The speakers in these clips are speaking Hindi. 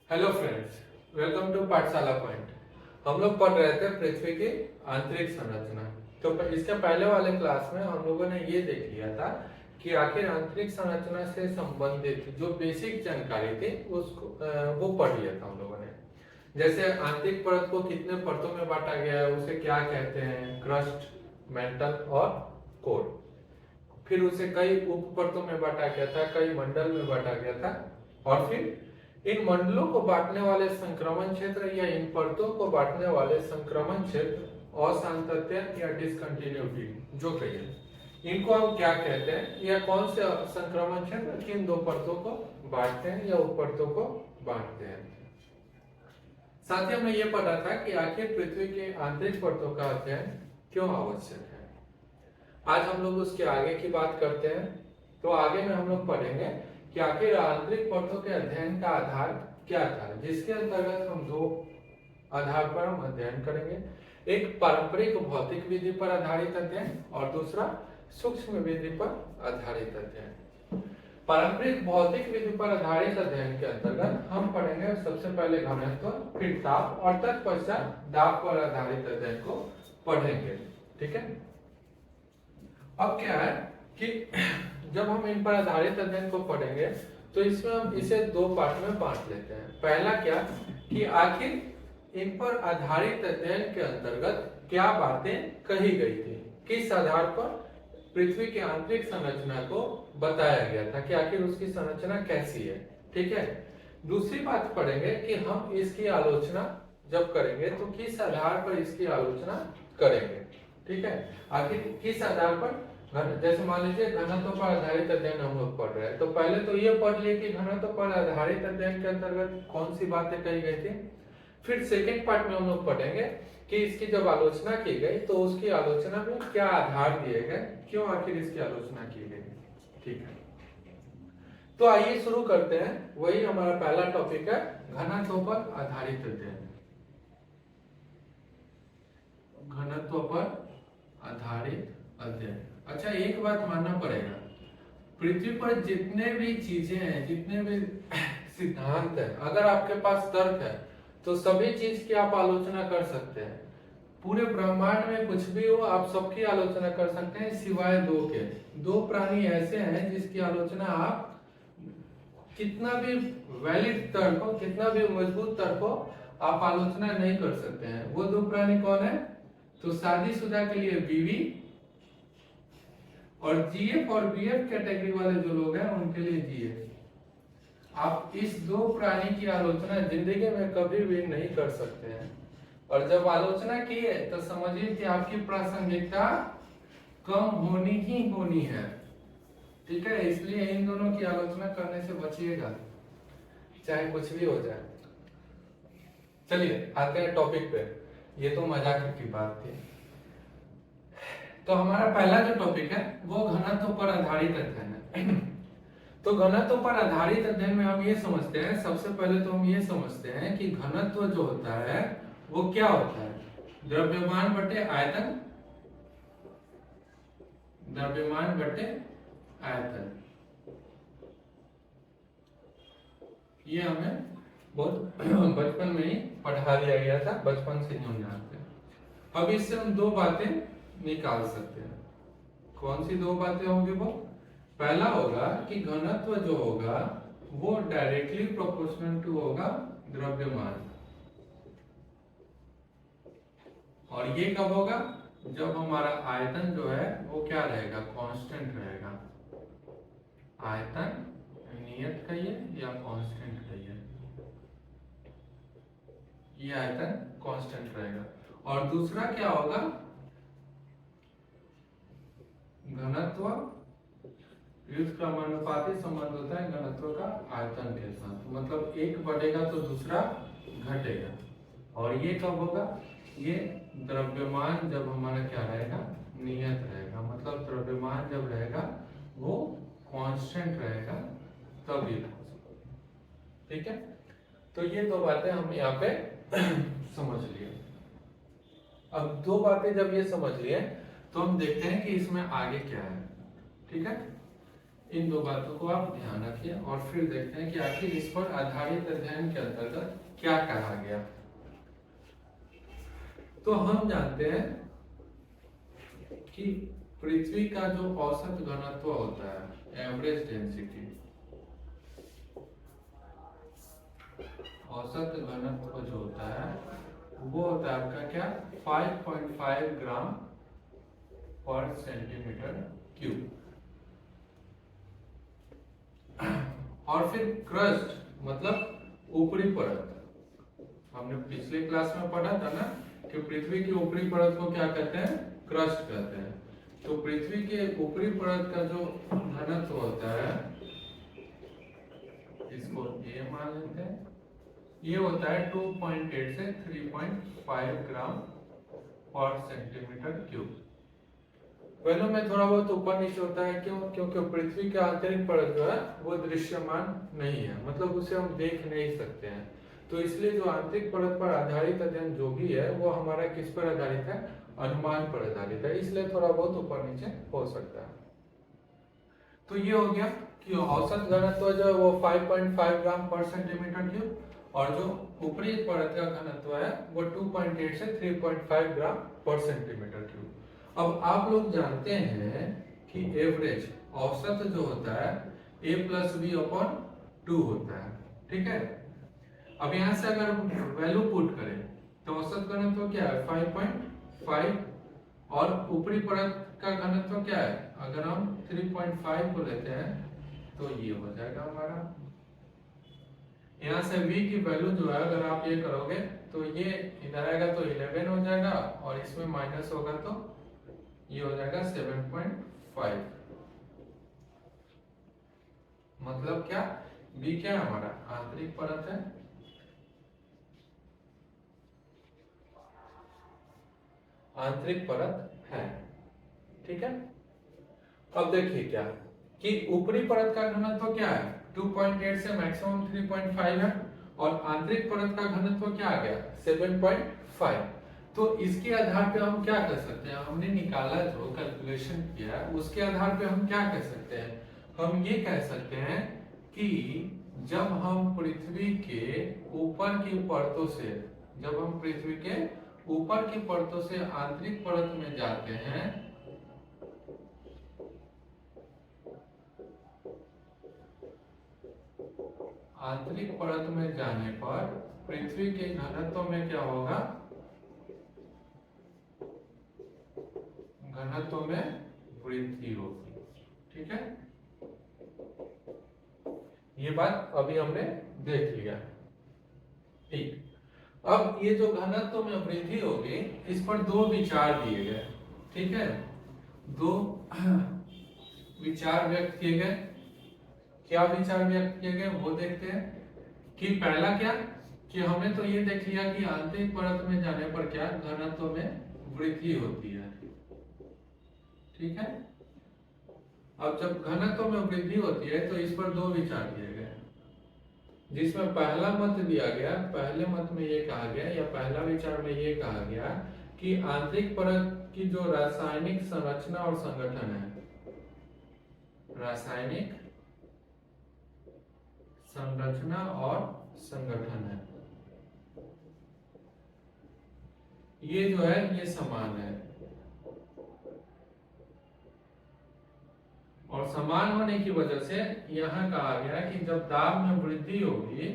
हेलो फ्रेंड्स, वेलकम टू पाठशाला पॉइंट। हम लोग पढ़ रहे थे पृथ्वी की आंतरिक संरचना। तो इसके पहले वाले क्लास में हम लोगों ने ये देख लिया था कि आखिर आंतरिक संरचना से संबंधित जो बेसिक जानकारी थी उसको वो पढ़ लिया था हम लोगों ने। जैसे आंतरिक परत को कितने परतों में बांटा गया है, उसे क्या कहते हैं, क्रस्ट, मेंटल और कोर। फिर उसे कई उप परतों में बांटा गया था, कई मंडल में बांटा गया था, और फिर इन मंडलों को बांटने वाले संक्रमण क्षेत्र या इन परतों को बांटने वाले संक्रमण क्षेत्र असांतत्य या डिसकंटिन्यूटी जो कहिए, इनको हम क्या कहते हैं, या कौन से संक्रमण क्षेत्र किन दो परतों को बांटते हैं या उप परतों को बांटते हैं। साथ ही हमने ये पढ़ा था कि आखिर पृथ्वी के आंतरिक परतों का अध्ययन क्यों आवश्यक है। आज हम लोग उसके आगे की बात करते हैं। तो आगे में हम लोग पढ़ेंगे कि आखिर आंतरिक परतों के अध्ययन का आधार क्या था, जिसके अंतर्गत हम दो आधार पर हम अध्ययन करेंगे। एक पारंपरिक भौतिक विधि पर आधारित अध्ययन और दूसरा सूक्ष्म विधि पर आधारित अध्ययन। पारंपरिक भौतिक विधि पर आधारित अध्ययन के अंतर्गत हम पढ़ेंगे सबसे पहले घनत्व, फिर ताप और तत्पश्चात दाब पर आधारित अध्ययन को पढ़ेंगे। ठीक है। अब क्या है कि जब हम इन पर आधारित अध्ययन को पढ़ेंगे तो इसमें हम इसे दो पार्ट में बांट लेते हैं। पहला क्या कि आखिर इन पर आधारित अध्ययन के अंतर्गत क्या बातें कही गई थी, किस आधार पर पृथ्वी की आंतरिक संरचना को बताया गया था कि आखिर उसकी संरचना कैसी है। ठीक है। दूसरी बात पढ़ेंगे कि हम इसकी आलोचना जब करेंगे तो किस आधार पर इसकी आलोचना करेंगे। ठीक है। आखिर किस आधार पर, जैसे मान लीजिए घनत्व पर आधारित अध्ययन हम लोग पढ़ रहे हैं, तो पहले तो ये पढ़ लिए कि घनत्व पर आधारित अध्ययन के अंतर्गत कौन सी बातें कही गई थी। फिर सेकेंड पार्ट में हम लोग पढ़ेंगे कि इसकी जब आलोचना की गई तो उसकी आलोचना में क्या आधार दिए गए, क्यों आखिर इसकी आलोचना की गई। ठीक है। तो आइए शुरू करते हैं। वही हमारा पहला टॉपिक है, घनत्व पर आधारित अध्ययन। घनत्व पर आधारित अध्ययन। अच्छा, एक बात मानना पड़ेगा, पृथ्वी पर जितने भी चीजें हैं, जितने भी सिद्धांत है, अगर आपके पास तर्क है तो सभी चीज की आप आलोचना कर सकते हैं। पूरे ब्रह्मांड में कुछ भी हो आप सबकी आलोचना कर सकते हैं, सिवाय दो के। दो प्राणी ऐसे हैं जिसकी आलोचना आप कितना भी वैलिड तर्क हो, कितना भी मजबूत तर्क हो, आप आलोचना नहीं कर सकते हैं। वो दो प्राणी कौन है? तो शादीशुदा के लिए बीवी और जीएफ और बीएफ कैटेगरी वाले जो लोग हैं उनके लिए जीएफ। आप इस दो प्राणी की आलोचना जिंदगी में कभी भी नहीं कर सकते हैं, और जब आलोचना की है तो समझिए कि आपकी प्रासंगिकता कम होनी ही होनी है। ठीक है। इसलिए इन दोनों की आलोचना करने से बचिएगा, चाहे कुछ भी हो जाए। चलिए आते हैं टॉपिक पे। ये तो मजाक की बात थी। तो हमारा पहला जो टॉपिक है वो घनत्व पर आधारित अध्ययन है। तो घनत्व पर आधारित अध्ययन में हम ये समझते हैं, सबसे पहले तो हम ये समझते हैं कि घनत्व जो होता है वो क्या होता है? द्रव्यमान बटे आयतन, द्रव्यमान बटे आयतन। ये हमें बहुत बचपन में ही पढ़ा दिया गया था, बचपन से ही हम जानते हैं। अब इससे हम दो बातें निकाल सकते हैं। कौन सी दो बातें होंगी वो? पहला होगा कि घनत्व जो होगा वो डायरेक्टली प्रोपोर्शनल टू होगा द्रव्यमान, और ये कब होगा? जब हमारा आयतन जो है वो क्या रहेगा? कांस्टेंट रहेगा। आयतन नियत कहिए या कांस्टेंट कहिए, ये आयतन कांस्टेंट रहेगा। और दूसरा क्या होगा? घनत्व व्युत्क्रमानुपाती संबंध होता है घनत्व का आयतन के साथ, मतलब एक बढ़ेगा तो दूसरा घटेगा। और ये कब होगा? ये द्रव्यमान जब हमारा क्या रहेगा? नियत रहेगा, मतलब द्रव्यमान जब रहेगा वो कांस्टेंट रहेगा तब ये। ठीक है। तो ये दो बातें हम यहाँ पे समझ लिए। अब दो बातें जब ये समझ लिए तो हम देखते हैं कि इसमें आगे क्या है। ठीक है। इन दो बातों को आप ध्यान रखिए और फिर देखते हैं कि आखिर इस पर आधारित अध्ययन के अंतर्गत क्या कहा गया। तो हम जानते हैं कि पृथ्वी का जो औसत घनत्व होता है, एवरेज डेंसिटी, औसत घनत्व जो होता है वो होता है आपका क्या, 5.5 ग्राम पर सेंटीमीटर क्यूब। और फिर क्रस्ट मतलब ऊपरी परत, हमने पिछले क्लास में पढ़ा था ना कि पृथ्वी की ऊपरी परत को क्या कहते हैं, क्रस्ट कहते हैं। तो पृथ्वी के ऊपरी परत का जो घनत्व होता है, इसको ए मान लेते हैं, ये होता है 2.8 से 3.5 ग्राम पर सेंटीमीटर क्यूब। पहले में थोड़ा बहुत ऊपर नीचे होता है, क्यों, क्योंकि पृथ्वी का आंतरिक परत जो है वो दृश्यमान नहीं है, मतलब उसे हम देख नहीं सकते हैं। तो इसलिए जो आंतरिक परत पर आधारित अध्ययन जो भी है वो हमारा किस पर आधारित है, अनुमान पर आधारित है, इसलिए थोड़ा बहुत ऊपर नीचे हो सकता है। तो ये हो गया कि औसत घनत्व जो है वो 5.5 ग्राम पर सेंटीमीटर क्यूब, और जो ऊपरी परत का घनत्व है वो 2.8 से 3.5 ग्राम पर सेंटीमीटर क्यूब। अब आप लोग जानते हैं कि एवरेज, औसत जो होता है a+b/2 होता है, ठीक है। अब यहाँ से अगर वैल्यू पुट करें तो औसत घनत्व क्या है 5.5, और ऊपरी परत का घनत्व क्या है, अगर हम 3.5 को लेते हैं तो ये हो जाएगा हमारा। यहाँ से v की वैल्यू जो है अगर आप ये करोगे तो ये इधर आएगा तो 11 हो जाएगा, और इसमें माइनस होगा तो ये हो जाएगा 7.5। मतलब क्या, v क्या है हमारा, आंतरिक परत है, आंतरिक परत है, ठीक है। अब देखिए क्या कि ऊपरी परत का घनत्व क्या है 2.8 से मैक्सिमम 3.5 है, और आंतरिक परत का घनत्व क्या आ गया 7.5। तो इसके आधार पे हम क्या कर सकते हैं, हमने निकाला जो कैलकुलेशन किया उसके आधार पे हम क्या कह सकते हैं, हम ये कह सकते हैं कि जब हम पृथ्वी के ऊपर की परतों से, जब हम पृथ्वी के ऊपर की परतों से आंतरिक परत में जाते हैं, आंतरिक परत में जाने पर पृथ्वी के घनत्व में क्या होगा, घनत्व में वृद्धि होगी, ठीक है। ये बात अभी हमने देख लिया, ठीक। अब ये जो घनत्व में वृद्धि होगी इस पर दो विचार दिए गए, ठीक है, दो विचार व्यक्त किए गए। क्या विचार व्यक्त किए गए वो देखते हैं कि पहला क्या, कि हमने तो ये देख लिया कि आंतरिक परत में जाने पर क्या घनत्व में वृद्धि होती है, ठीक है। अब जब घनत्व में वृद्धि होती है तो इस पर दो विचार दिए गए, जिसमें पहला मत दिया गया, पहले मत में ये कहा गया या पहला विचार में ये कहा गया कि आंतरिक परत की जो रासायनिक संरचना और संगठन है, रासायनिक संरचना और संगठन है, ये जो है ये समान है, और समान होने की वजह से यहां कहा गया कि जब दाब में वृद्धि होगी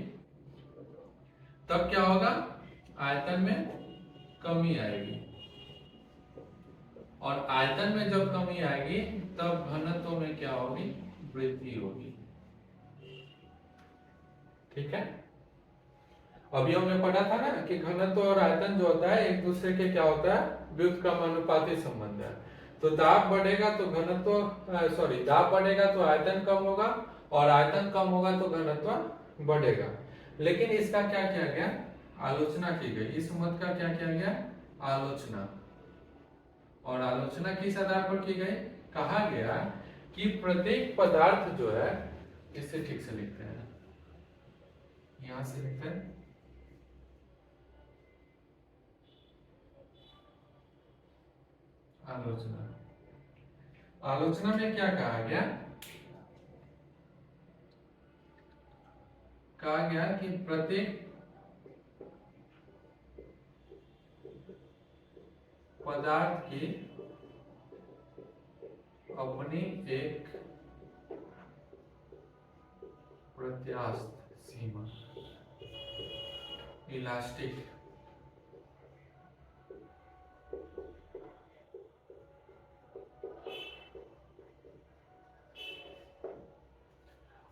तब क्या होगा, आयतन में कमी आएगी, और आयतन में जब कमी आएगी तब घनत्व में क्या होगी, वृद्धि होगी, ठीक है। अभी हमने पढ़ा था ना कि घनत्व और आयतन जो होता है एक दूसरे के क्या होता है, व्युत्क्रमानुपाती संबंध है। तो दाब बढ़ेगा तो घनत्व, दाब बढ़ेगा तो आयतन कम होगा, और आयतन कम होगा तो घनत्व बढ़ेगा। लेकिन इसका क्या किया गया, आलोचना की गई, इस मत का क्या किया गया, आलोचना। और आलोचना किस आधार पर की गई, कहा गया कि प्रत्येक पदार्थ जो है, इसे ठीक से लिखते हैं, यहां से लिखते हैं, आलोचना। आलोचना में क्या कहा गया कहा गया कि प्रत्येक पदार्थ की अपनी एक प्रत्यास्थ सीमा, इलास्टिक।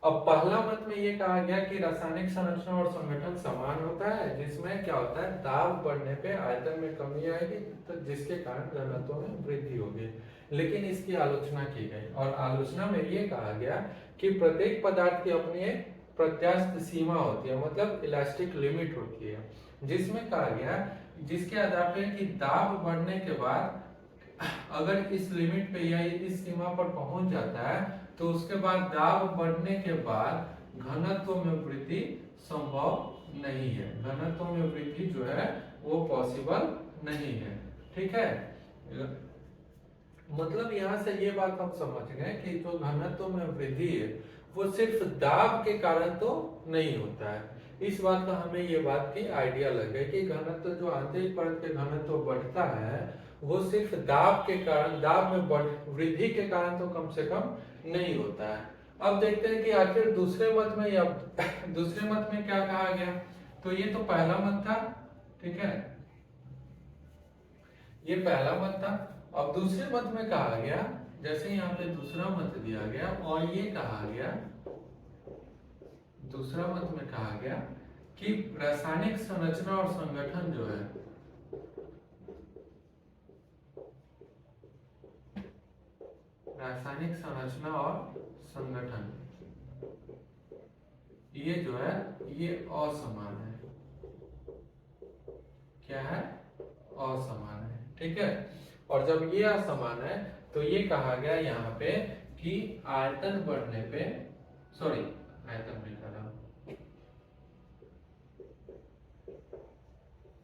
अब पहला मत में ये कहा गया कि रासायनिक संरचना और संगठन समान होता है, जिसमें क्या होता है, दाब बढ़ने पे आयतन में कमी आएगी, तो जिसके कारण घनत्व में वृद्धि होगी। लेकिन इसकी आलोचना की गई और आलोचना में ये कहा गया कि प्रत्येक पदार्थ की अपनी एक प्रत्यास्थ सीमा होती है, मतलब इलास्टिक लिमिट होती है, जिसमें कहा गया जिसके आधार पर कि दाब बढ़ने के बाद अगर इस लिमिट पे या इस सीमा पर पहुंच जाता है तो उसके बाद दाब बढ़ने के बाद घनत्व में वृद्धि संभव नहीं है, घनत्व में वृद्धि जो है वो पॉसिबल नहीं है। ठीक है, मतलब यहाँ से ये बात हम समझ गए कि जो घनत्व में वृद्धि है वो सिर्फ दाब के कारण तो नहीं होता है। इस बात का हमें ये बात की आइडिया लगे कि घनत्व जो आंतरिक परत के घनत्व बढ़ता है वो सिर्फ दाब के कारण, दाब में वृद्धि के कारण तो कम से कम नहीं होता है। अब देखते हैं कि आखिर दूसरे मत में या दूसरे मत में क्या कहा गया। तो ये तो पहला मत था, ठीक है, ये पहला मत था। अब दूसरे मत में कहा गया, जैसे यहाँ पे दूसरा मत दिया गया और ये कहा गया, दूसरा मत में कहा गया कि रासायनिक संरचना और संगठन जो है रासायनिक संरचना और संगठन ये जो है ये असमान है। क्या है? असमान है। ठीक है, और जब ये असमान है तो ये कहा गया यहाँ पे कि आयतन बढ़ने पे, सॉरी आयतन नहीं कर रहा,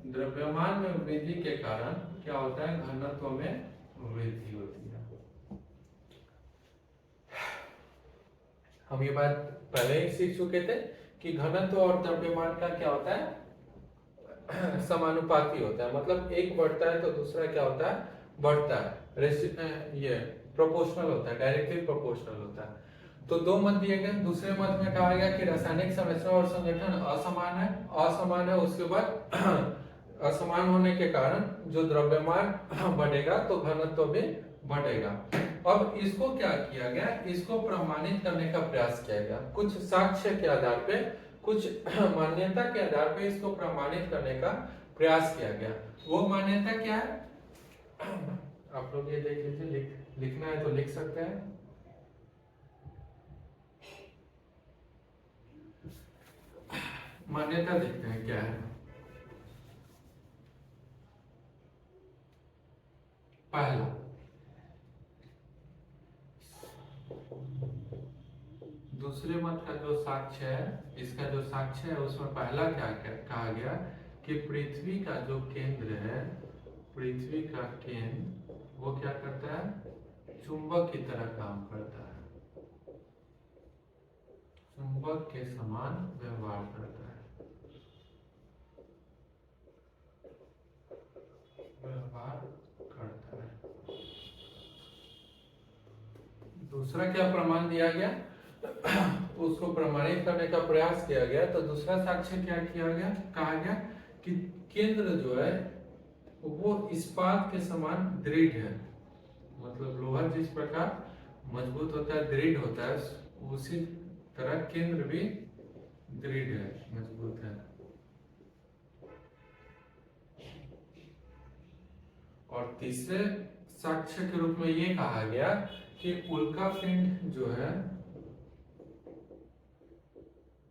द्रव्यमान में वृद्धि के कारण क्या होता है, घनत्व में वृद्धि होती है। हम ये बात पहले ही सीख चुके थे कि घनत्व और द्रव्यमान का क्या होता है, समानुपाती होता है, मतलब एक बढ़ता है तो दूसरा क्या होता है, बढ़ता है। ये प्रोपोर्शनल होता है, डायरेक्टली प्रोपोर्शनल होता है। तो दो मत दिए गए। दूसरे मत में कहा गया कि रासायनिक संरचना और संगठन असमान है, असमान है, उसके बाद असमान होने के कारण जो द्रव्यमान बढ़ेगा तो घनत्व भी बढ़ेगा। अब इसको क्या किया गया, इसको प्रमाणित करने का प्रयास किया गया, कुछ साक्ष्य के आधार पे, कुछ मान्यता के आधार पे इसको प्रमाणित करने का प्रयास किया गया। वो मान्यता क्या है, आप लोग ये देख लीजिए, लिखना है तो लिख सकते हैं। मान्यता देखते हैं क्या है। पहला, दूसरे मत का जो साक्ष्य है, इसका जो साक्ष्य है उसमें पहला क्या कहा गया कि पृथ्वी का जो केंद्र है, पृथ्वी का केंद्र वो क्या करता है, चुंबक की तरह काम करता है, चुंबक के समान व्यवहार करता है, व्यवहार करता है। दूसरा क्या प्रमाण दिया गया, उसको प्रमाणित करने का प्रयास किया गया। तो दूसरा साक्ष्य क्या किया गया, कहा गया कि केंद्र जो है वो इस्पात के समान दृढ़ है, मतलब लोहा जिस प्रकार मजबूत होता है, दृढ़ होता है, उसी तरह केंद्र भी दृढ़ है, मजबूत है। और तीसरे साक्ष्य के रूप में ये कहा गया कि उल्का पिंड जो है,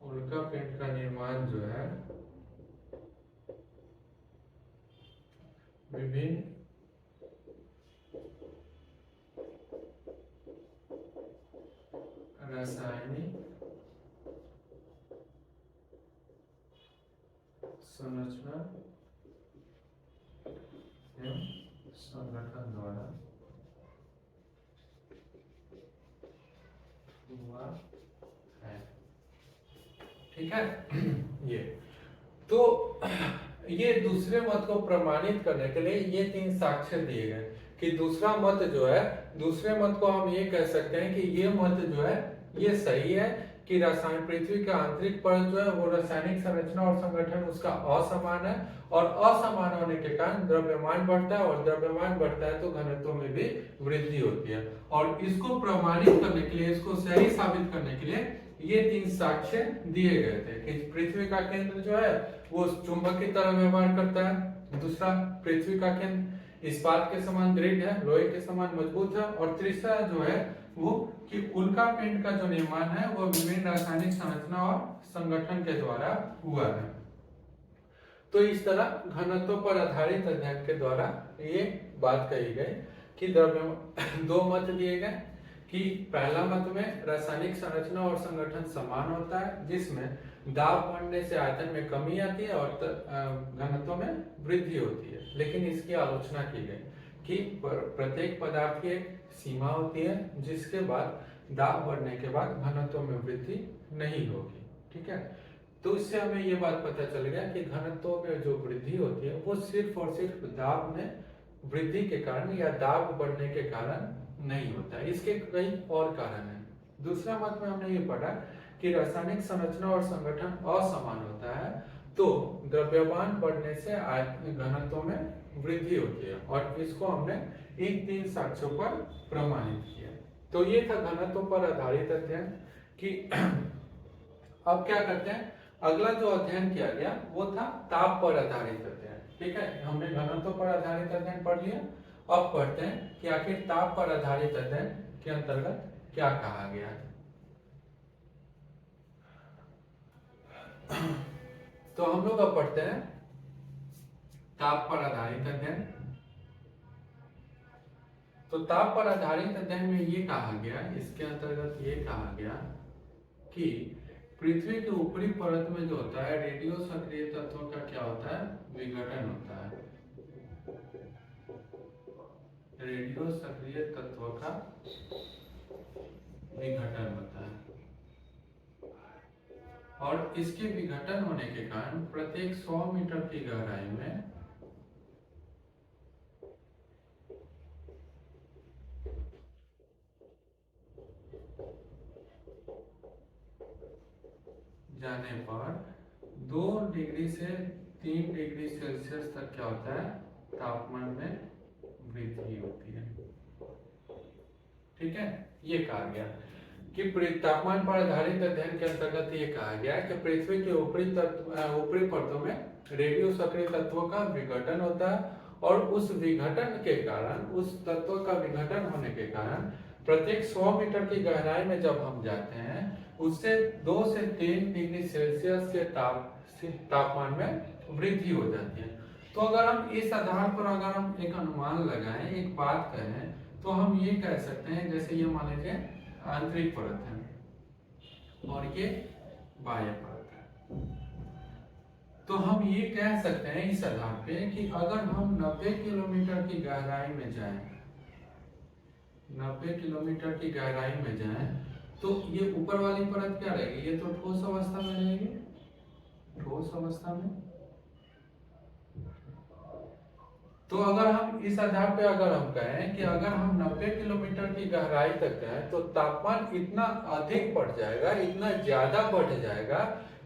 उल्का पिंड का निर्माण जो है विभिन्न रासायनिक संरचना एवं संगठन द्वारा हुआ है। ठीक है। ये तो ये दूसरे मत को प्रमाणित करने के लिए ये 3 साक्ष्य दिए गए कि दूसरा मत जो है, दूसरे मत को हम ये कह सकते हैं कि ये मत जो है ये सही है कि रासायनिक पृथ्वी का आंतरिक परत जो है वो रासायनिक संरचना और संगठन उसका असमान है, और असमान होने के कारण द्रव्यमान बढ़ता है, और द्रव्यमान बढ़ता है तो घनत्व में भी वृद्धि होती है। और इसको प्रमाणित करने के लिए, इसको सही साबित करने के लिए ये 3 साक्ष्य दिए गए थे कि पृथ्वी का केंद्र जो है वो चुंबक की तरह व्यवहार करता है, दूसरा पृथ्वी का केंद्र इस्पात के समान दृढ़ है, लोहे के समान मजबूत है, और तीसरा जो है वो कि उल्का पिंड का जो निर्माण है वो विभिन्न रासायनिक संरचना और संगठन के द्वारा हुआ है। तो इस तरह घनत्व पर आधारित अध्ययन के द्वारा ये बात कही गई कि द्रव्य 2 मत दिए गए कि पहला मत में रासायनिक संरचना और संगठन समान होता है, जिसमें दाब बढ़ने से आयतन में कमी आती है और घनत्व में वृद्धि होती है। लेकिन इसकी आलोचना की गई कि प्रत्येक पदार्थ की एक सीमा होती है जिसके बाद दाब बढ़ने के बाद घनत्व में वृद्धि नहीं होगी। ठीक है, तो इससे हमें ये बात पता चल गया कि घनत्व में जो वृद्धि होती है वो सिर्फ और सिर्फ दाब में वृद्धि के कारण या दाब बढ़ने के कारण नहीं होता है, इसके कई और कारण हैं। दूसरा मत में हमने ये पढ़ा कि रासायनिक संरचना और संगठन असमान होता है, तो द्रव्यमान बढ़ने से घनत्व में वृद्धि होती है, और इसको हमने इन 3 साक्ष्यों पर प्रमाणित किया। तो ये था घनत्व पर आधारित अध्ययन कि अब क्या करते हैं, अगला जो अध्ययन किया गया वो था ताप पर आधारित अध्ययन। ठीक है, हमने घनत्व पर आधारित अध्ययन पढ़ लिया। अब पढ़ते हैं कि आखिर ताप पर आधारित अध्ययन के अंतर्गत क्या कहा गया है। तो हम लोग अब पढ़ते हैं ताप पर आधारित अध्ययन। तो ताप पर आधारित अध्ययन में ये कहा गया, इसके अंतर्गत ये कहा गया कि पृथ्वी के ऊपरी परत में जो होता है रेडियो सक्रिय तत्वों का क्या होता है, विघटन होता है। रेडियो सक्रिय तत्वों का विघटन होता है, और इसके विघटन होने के कारण प्रत्येक 100 मीटर की गहराई में जाने पर 2 डिग्री से 3 डिग्री सेल्सियस तक क्या होता है, तापमान में वृद्धि होती है। ठीक है, ये कहा गया कि तापमान पर आधारित अध्ययन के अंतर्गत ये कहा गया कि पृथ्वी के ऊपरी परतों में रेडियो सक्रिय तत्वों का विघटन होता है, और उस विघटन के कारण, उस तत्व का विघटन होने के कारण प्रत्येक 100 मीटर की गहराई में जब हम जाते हैं उससे 2 से 3 डिग्री सेल्सियस के तापमान में वृद्धि हो जाती है। तो अगर हम इस आधार पर अगर हम एक अनुमान लगाएं, एक बात कहें, तो हम ये कह सकते हैं, जैसे ये मान लीजिए आंतरिक परत है और ये बाह्य परत है, तो हम ये कह सकते हैं इस आधार पे कि अगर हम 90 किलोमीटर की गहराई में जाएं, 90 किलोमीटर की गहराई में जाएं, तो ये ऊपर वाली परत क्या रहेगी, ये तो ठोस अवस्था में रहेगी, ठोस अवस्था में। तो अगर हम इस आधार पे अगर हम कहें कि अगर हम 90 किलोमीटर की गहराई तक जाएं तो तापमान इतना अधिक बढ़ जाएगा, इतना ज्यादा बढ़ जाएगा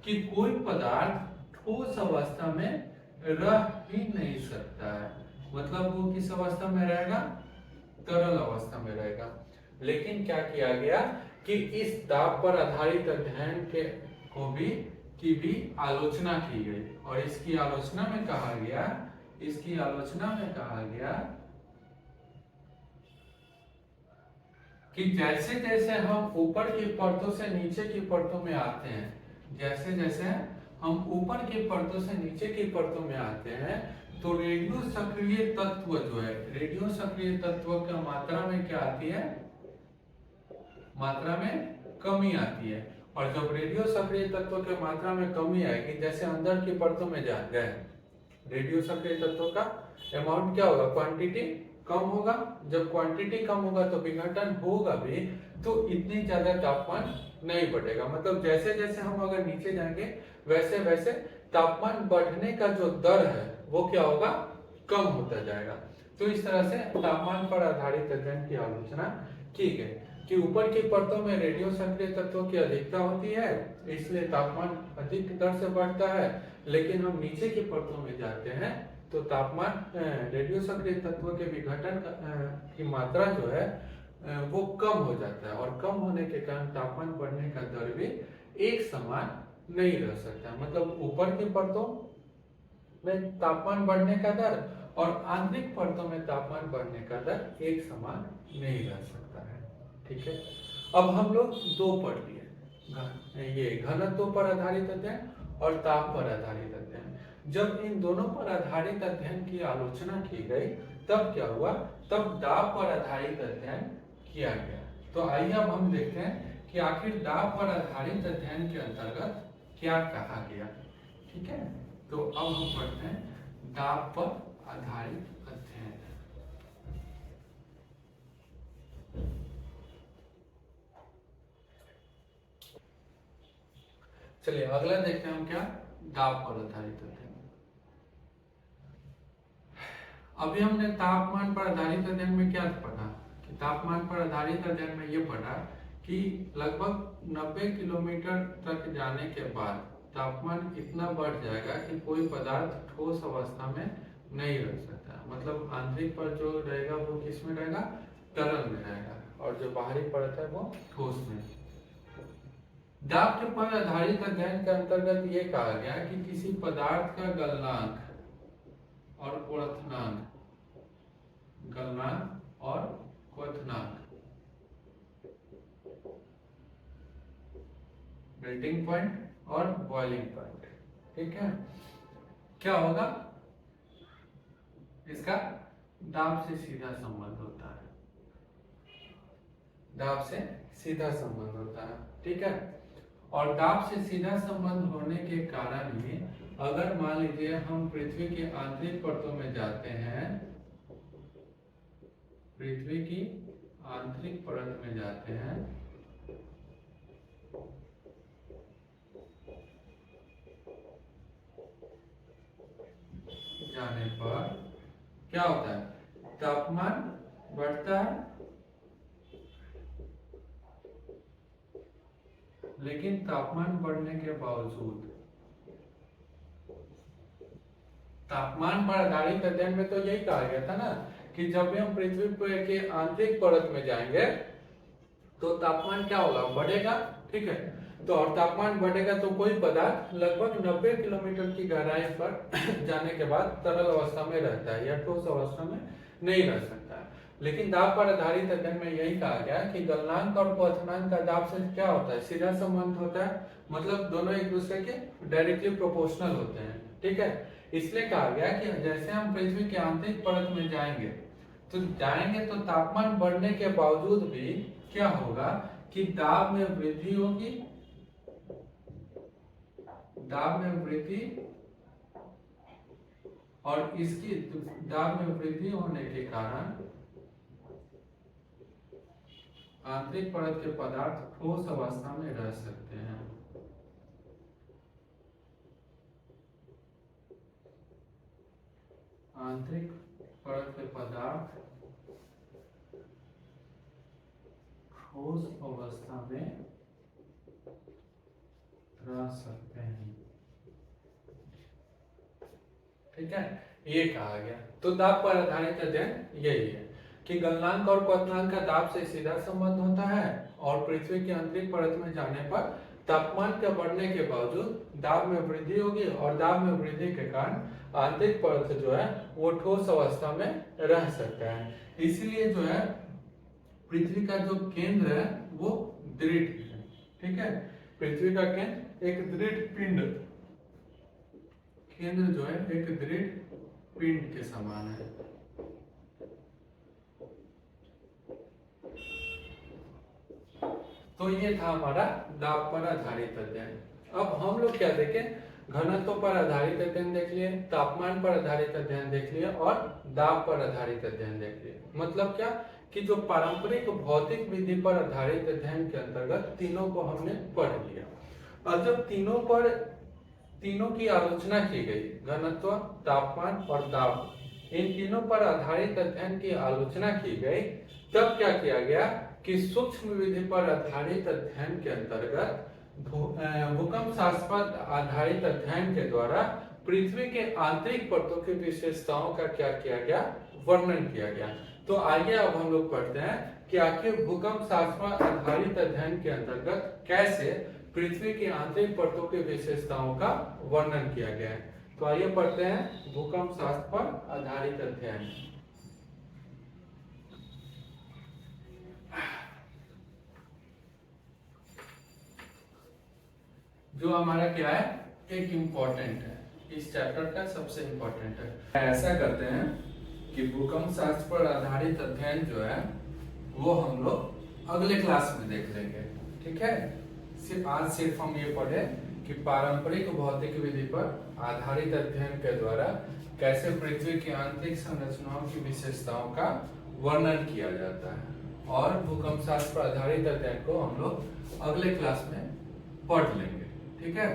कि कोई पदार्थ ठोस अवस्था में रह ही नहीं सकता है। मतलब वो किस अवस्था में रहेगा, तरल अवस्था में रहेगा। लेकिन क्या किया गया कि इस ताप पर आधारित अध्ययन की भी आलोचना की गई, और इसकी आलोचना में कहा गया कि जैसे जैसे हम ऊपर की परतों से नीचे की परतों में आते हैं, जैसे जैसे हम ऊपर की परतों से नीचे की परतों में आते हैं, तो रेडियो सक्रिय तत्व जो है, रेडियो सक्रिय तत्व की मात्रा में क्या आती है, मात्रा में कमी आती है। और जब रेडियो सक्रिय तत्व की मात्रा में कमी आएगी, जैसे अंदर की परतों में जा गए, रेडियो सक्रिय तत्व का अमाउंट क्या होगा, क्वांटिटी कम होगा, जब क्वांटिटी कम होगा तो विघटन होगा भी, तो इतनी ज्यादा तापमान नहीं बढ़ेगा। मतलब जैसे जैसे हम अगर नीचे जाएंगे वैसे वैसे तापमान बढ़ने का जो दर है वो क्या होगा, कम होता जाएगा। तो इस तरह से तापमान पर आधारित अध्ययन की आलोचना की गई कि ऊपर की परतों में रेडियो सक्रिय तत्वों की अधिकता होती है, इसलिए तापमान अधिक दर से बढ़ता है, लेकिन हम नीचे की परतों में जाते हैं तो तापमान रेडियो सक्रिय तत्वों के विघटन की मात्रा जो है वो कम हो जाता है, और कम होने के कारण तापमान बढ़ने का दर भी एक समान नहीं रह सकता। मतलब ऊपर की परतों में तापमान बढ़ने का दर और आंतरिक परतों में तापमान बढ़ने का दर एक समान नहीं रह सकता है। ठीक है, अब हम लोग दो पढ़ लिए, ये घनत्व पर आधारित अध्ययन और ताप पर आधारित अध्ययन। जब इन दोनों पर आधारित अध्ययन की आलोचना की गई तब क्या हुआ, तब दाब पर आधारित अध्ययन किया गया। तो आइए अब हम देखते हैं कि आखिर दाब पर आधारित अध्ययन के अंतर्गत क्या कहा गया। ठीक है, तो अब हम पढ़ते हैं दाब पर आधारित अध्ययन। चलिए अगला देखते हैं हम क्या, दाब पर आधारित अध्ययन। अभी हमने तापमान पर आधारित अध्ययन में क्या पढ़ा कि तापमान पर आधारित अध्ययन में ये पढ़ा कि लगभग 90 किलोमीटर तक जाने के बाद तापमान इतना बढ़ जाएगा कि कोई पदार्थ ठोस अवस्था में नहीं रह सकता। मतलब आंतरिक पर जो रहेगा वो किस में रहेगा, तरल में रहेगा, और जो बाहरी परत है वो ठोस में। दाब के पर आधारित अध्ययन के अंतर्गत ये कहा गया कि किसी पदार्थ का गलनांक और क्वथनांक, गलनांक और क्वथनांक, मेल्टिंग पॉइंट और बॉइलिंग पॉइंट, ठीक है, क्या होगा, इसका दाब से सीधा संबंध होता है, दाब से सीधा संबंध होता है। ठीक है, और दाब से सीधा संबंध होने के कारण ही अगर मान लीजिए हम पृथ्वी की आंतरिक परतों में जाते हैं, पृथ्वी की आंतरिक परत में जाते हैं, जाने पर क्या होता है, तापमान बढ़ता है, लेकिन तापमान बढ़ने के बावजूद, तापमान पर आधारित अध्ययन में तो यही कहा गया था ना कि जब भी हम पृथ्वी के आंतरिक परत में जाएंगे तो तापमान क्या होगा, बढ़ेगा। ठीक है, तो और तापमान बढ़ेगा तो कोई पदार्थ लगभग 90 किलोमीटर की गहराई पर जाने के बाद तरल अवस्था में रहता है या ठोस अवस्था में नहीं रह सकता है। लेकिन दाब पर आधारित अध्ययन में यही कहा गया कि गलनांक और क्वथनांक का दाब से क्या होता है, सीधा संबंध होता है। मतलब दोनों एक दूसरे के डायरेक्टली प्रोपोर्शनल होते हैं। ठीक है, इसलिए कहा गया कि जैसे हम पृथ्वी के आंतरिक परत में जाएंगे तो तापमान बढ़ने के बावजूद भी क्या होगा कि दाब में वृद्धि होगी, दाब में वृद्धि, और इसकी दाब में वृद्धि होने के कारण आंतरिक परत के पदार्थ ठोस अवस्था में रह सकते हैं। आंतरिक परत के पदार्थ ठोस अवस्था में रह सकते हैं। ठीक है, ये कहा गया। तो दाब पर आधारित अध्ययन यही है कि गलनांक और क्वथनांक का दाब से सीधा संबंध होता है, और पृथ्वी की आंतरिक परत में जाने पर तापमान के बढ़ने के बावजूद दाब में वृद्धि होगी, और दाब में वृद्धि के कारण आंतरिक परत जो है वो ठोस अवस्था में रह सकता है। इसलिए जो है पृथ्वी का जो केंद्र है वो दृढ़ है। ठीक है, पृथ्वी का केंद्र एक दृढ़ पिंड, केंद्र जो है एक दृढ़ पिंड के समान है। तो ये था हमारा दाब पर आधारित अध्ययन। अब हम लोग क्या देखें, घनत्व पर आधारित अध्ययन देख लिए, तापमान पर आधारित अध्ययन देख लिए और दाब पर आधारित अध्ययन देख लिए। मतलब क्या कि जो पारंपरिक भौतिक विधि पर आधारित अध्ययन के अंतर्गत तीनों को हमने पढ़ लिया। और जब तीनों की आलोचना की गई, घनत्व, तापमान और दाब, इन तीनों पर आधारित अध्ययन की आलोचना की गई, तब क्या किया गया कि सूक्ष्म विधि पर आधारित अध्ययन के अंतर्गत भूकंप शास्त्र पर आधारित अध्ययन के द्वारा पृथ्वी के आंतरिक परतों की विशेषताओं का क्या किया गया, वर्णन किया गया। तो आइए अब हम लोग पढ़ते हैं कि आखिर भूकंप शास्त्र पर आधारित अध्ययन के अंतर्गत कैसे पृथ्वी की आंतरिक परतों की विशेषताओं का वर्णन किया गया है। तो आइए पढ़ते हैं भूकंप शास्त्र पर आधारित अध्ययन। जो हमारा क्या है, एक इम्पोर्टेंट है, इस चैप्टर का सबसे इम्पोर्टेंट है। ऐसा करते हैं कि भूकंप शास्त्र पर आधारित अध्ययन जो है वो हम लोग अगले क्लास में देख लेंगे, ठीक है। आज सिर्फ हम ये पढ़े कि पारंपरिक भौतिक विधि पर आधारित अध्ययन के द्वारा कैसे पृथ्वी की आंतरिक संरचनाओं की विशेषताओं का वर्णन किया जाता है, और भूकंप शास्त्र पर आधारित अध्ययन को हम लोग अगले क्लास में पढ़ लेंगे, ठीक है।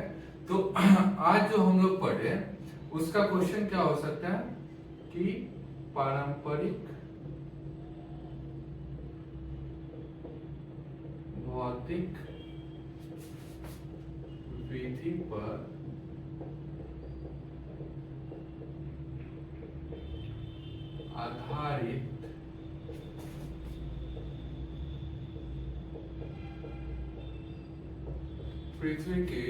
तो आज जो हम लोग पढ़े उसका क्वेश्चन क्या हो सकता है कि पारंपरिक भौतिक विधि पर आधारित पृथ्वी के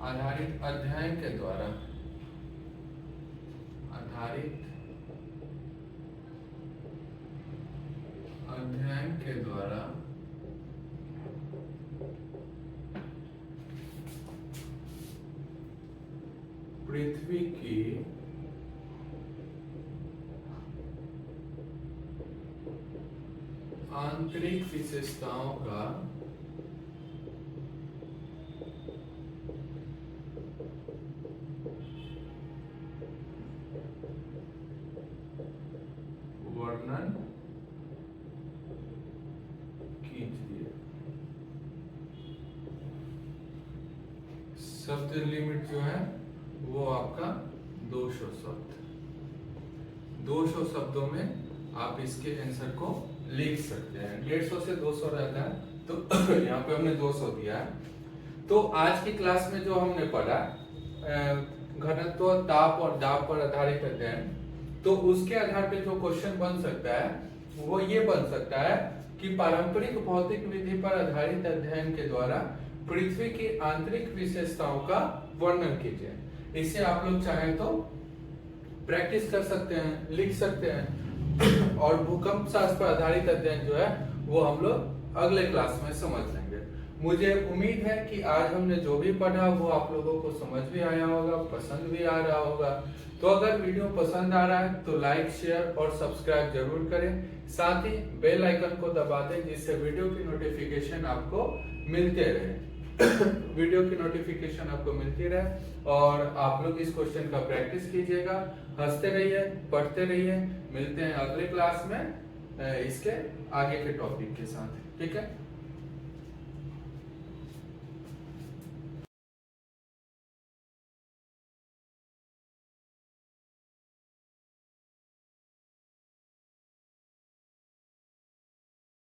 आधारित अध्ययन के द्वारा पृथ्वी की आंतरिक विशेषताओं का वर्णन कीजिए। शब्द लिमिट जो है वो आपका 200 शब्द, 200 शब्दों में आप इसके आंसर को लिख सकते हैं। 150 से 200 रहता है, तो यहाँ पे हमने 200 दिया है। तो आज की क्लास में जो हमने पढ़ा घनत्व, ताप और दाब पर आधारित अध्ययन, तो उसके आधार पे जो क्वेश्चन बन सकता है वो ये बन सकता है कि पारंपरिक भौतिक विधि पर आधारित अध्ययन के द्वारा पृथ्वी की आंतरिक विशेषताओं का वर्णन कीजिए। इसे आप लोग चाहें तो प्रैक्टिस कर सकते हैं, लिख सकते हैं, और भूकंप शास्त्र पर आधारित अध्ययन जो है वो हम लोग अगले क्लास में समझ लेंगे। मुझे उम्मीद है कि आज हमने जो भी पढ़ा वो आप लोगों को समझ भी आया होगा, पसंद भी आ रहा होगा। तो अगर वीडियो पसंद आ रहा है तो लाइक, शेयर और सब्सक्राइब जरूर करें। साथ ही बेल आइकन को दबा दें जिससे वीडियो की नोटिफिकेशन आपको मिलते रहे। वीडियो की नोटिफिकेशन आपको मिलती रहे और आप लोग इस क्वेश्चन का प्रैक्टिस कीजिएगा। हंसते रहिए, पढ़ते रहिए। मिलते हैं अगले क्लास में इसके आगे के टॉपिक के साथ, ठीक है।